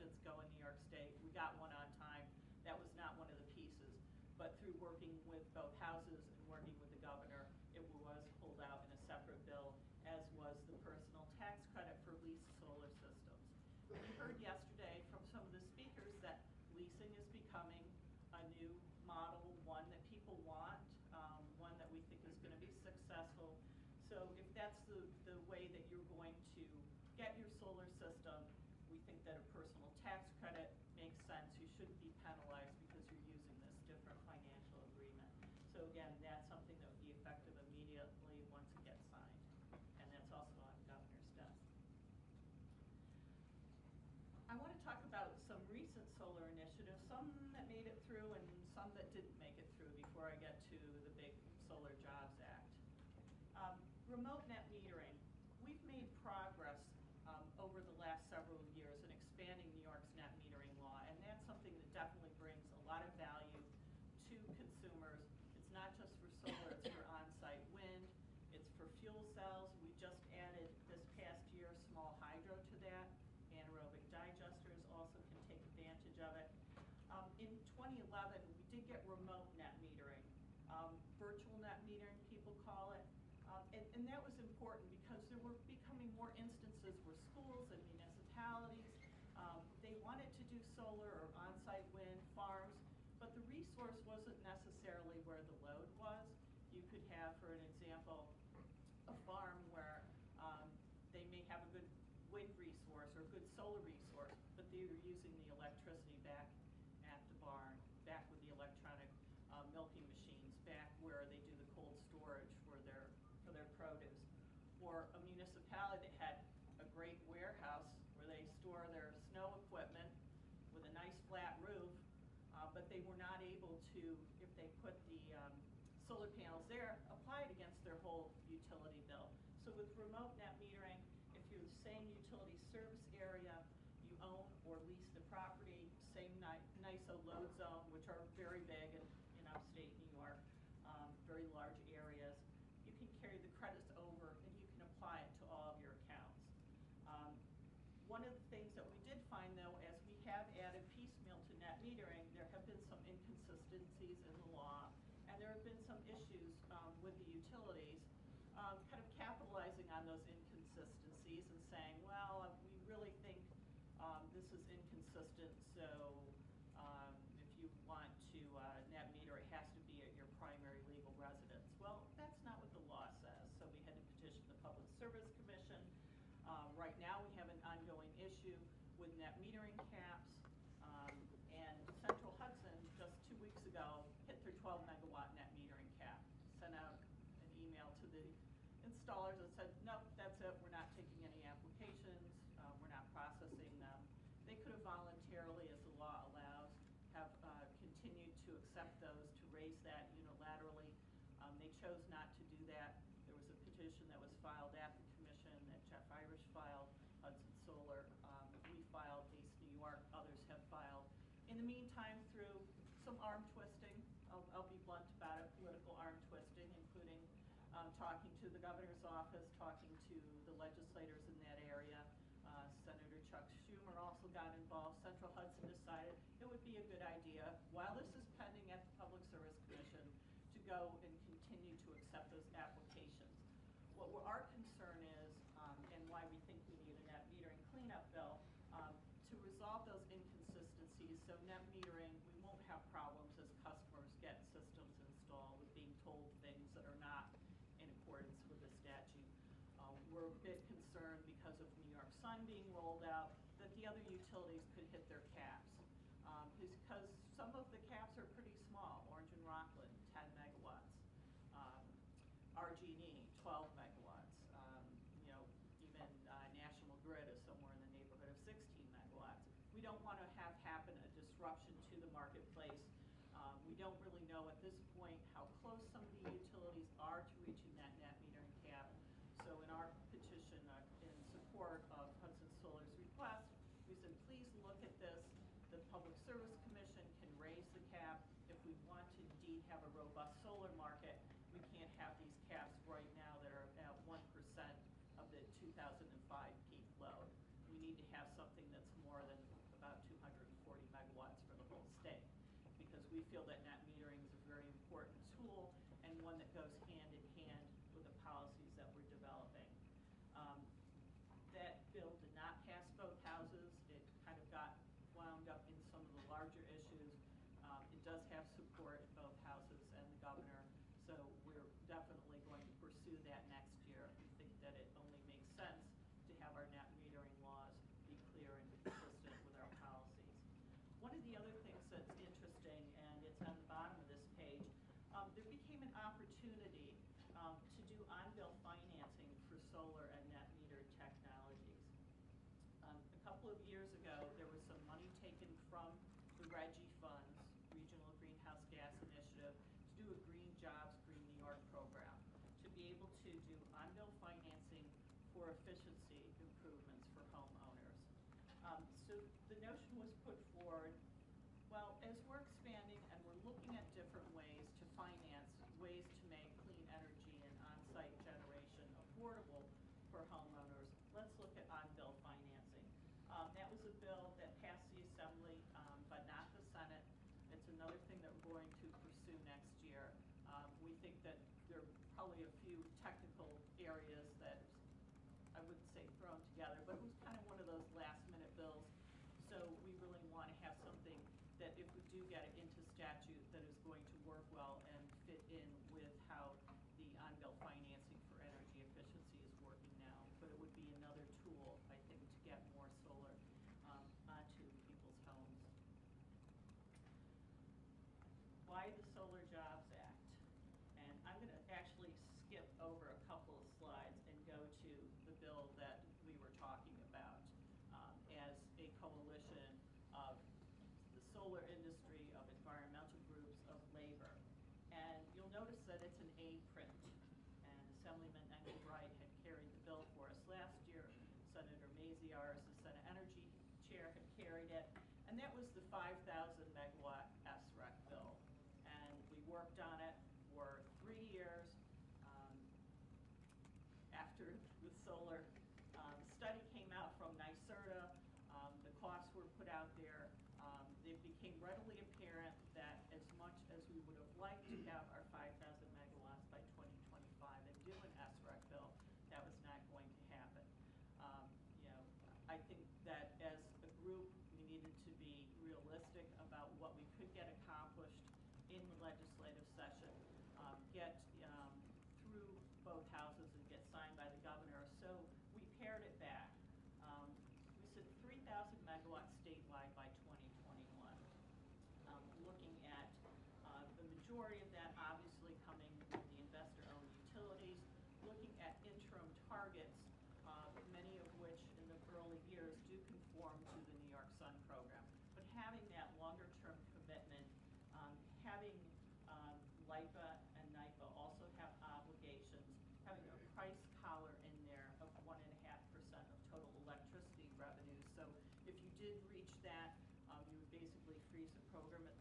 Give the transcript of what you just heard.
certificates go in New York State. We got one on time. That was not one of the pieces. But through working with both houses and working with the governor, it was pulled out in a separate bill, as was the personal tax credit for leased solar systems. We heard yesterday from some of the speakers that leasing is becoming a new model, one that people want, one that we think is going to be successful. So if that's the way that you're going to get your solar system, we think that a personal tax credit makes sense. You shouldn't be penalized because you're using this different financial agreement. So again, that's something that would be effective immediately once it gets signed. And that's also on the governor's desk. I want to talk about some recent solar initiatives, some that made it through and some that didn't make it through before I get to the big Solar Jobs Act. Remote net metering. We've made progress over the last several years in expanding New York's net metering law, and that's something that definitely brings a lot of value to consumers. It's not just for solar, it's for on-site wind, it's for fuel cells. We just added this past year small hydro to that. Anaerobic digesters also can take advantage of it. In 2011, we did get remote net metering, virtual net metering people call it. And that was important because there were becoming more instances where schools and municipalities, they wanted to do solar or on-site wind farms, but the resource wasn't necessarily where the load was. You could have, for an example, a farm where they may have a good wind resource or a good solar resource, but they were using the electricity back at the barn, back with the electronic milking machines, back where they do the cold storage for their produce. Or a municipality that had a great warehouse where they store their snow equipment with a nice flat roof, but they were not able to, if they put the solar panels there, apply it against their whole utility bill. So with remote net metering, if you're the same utility service area, you own or lease the property, same NISO load zone, which are very big in upstate New York, very large areas, you can carry the credits over and you can apply it to all of your accounts. One of the things that we did find, though, as we have added piecemeal to net metering, there have been some inconsistencies in the law, and there have been some issues with the utilities kind of capitalizing on those inconsistencies and saying, well, we really think this is inconsistent, so if you want to net meter, it has to be at your primary legal residence. Well, that's not what the law says, so we had to petition the Public Service Commission. Right now we have an ongoing issue with net metering caps, and Central Hudson just 2 weeks ago hit their 12 megawatt net metering cap. Sent out an email to the installers that said, nope, that's it, we're not taking any applications, we're not processing them. They could have voluntarily, as the law allows, have continued to accept those, to raise that unilaterally. They chose not to do that. There was a petition that was filed at the commission that Jeff Irish filed, Hudson Solar. We filed, East New York, others have filed. In the meantime, through some arm twisting, I'll be blunt about it, political arm twisting, including talking to the governor's office, talking to the legislators in that area. Senator Chuck Schumer also got involved. Central Hudson decided it would be a good idea, while this is pending at the Public Service Commission, to go and continue to accept those applications. What our concern is, and why we think we need a net metering cleanup bill, to resolve those inconsistencies, so net metering, we won't have problems as customers get systems installed with being told things that are not in accordance with the statute. We're a bit concerned because of New York Sun being rolled out that the other utilities could hit their caps. Because some of the caps are pretty small. Orange and Rockland, 10 megawatts. RG&E, 12 megawatts. You know, even National Grid is somewhere in the neighborhood of 16 megawatts. We don't want to have happen a disruption to the marketplace. We don't really know at this point how close some of the utilities are to reaching that net metering cap. So in our petition in support of Hudson Solar's request, we said, please look at this. The Public Service Commission can raise the cap. If we want to indeed have a robust solar market, we can't have these caps right now that are at 1% of the 2005 peak load. We need to have something that's more than about we feel that net metering is a very important tool and one that goes hand in hand with the policies that we're developing. That bill did not pass both houses. It kind of got wound up in some of the larger issues. It does have support in both houses and the governor, so we're definitely going to pursue that next year. We think that it only makes sense to have our net metering laws be clear and consistent with our policies. One of the other things that's interesting, and it's on the bottom of this page, there became an opportunity to do on-bill financing for solar and net meter technologies. A couple of years ago, there was some money taken from the RGGI funds, Regional Greenhouse Gas Initiative, to do a Green Jobs, Green New York program, to be able to do on-bill financing for efficiency improvements for homeowners. So the notion was put forward, well, as we're expanding and we're looking at different ways to finance, ways to make clean energy and on-site generation affordable for homeowners, let's look at on-bill financing. That was a bill that passed the Assembly, but not the Senate. It's another thing that we're going to pursue next year. We think that there are probably a few technical areas that I wouldn't say thrown together, but it was kind of one of those last-minute bills. So we really want to have something that if we do get it into statute, that is going to work well and fit in with how the on-bill financing for energy efficiency is working now. But it would be another tool, I think, to get more solar onto people's homes. Why the Solar Jobs Act? And I'm going to actually skip over a couple of slides and go to the bill that we were talking about as a coalition of the solar industry, of environmental groups, of labor. And you'll notice that it's an A print. And Assemblyman Engel Wright had carried the bill for us last year. Senator Maziar, as the Senate Energy Chair, had carried it. And that was the 5,000 megawatt SREC bill. And we worked on it for 3 years. After the solar study came out from NYSERDA, the costs were put out there. It became readily apparent that as much as we would have liked to have our 5,000 megawatts by 2025 and do an SREC bill, that was not going to happen. I think that as a group, we needed to be realistic about what we could get accomplished in the legislative session, get through both houses and get signed by the governor. So we pared it back. We said 3,000 megawatts statewide by 2021. Looking at the majority of that obviously coming with the investor-owned utilities, looking at interim targets, many of which in the early years do conform to the New York Sun program. But having that longer-term commitment, having LIPA and NYPA also have obligations, having a price collar in there of 1.5% of total electricity revenues. So if you did reach that, you would basically freeze the program at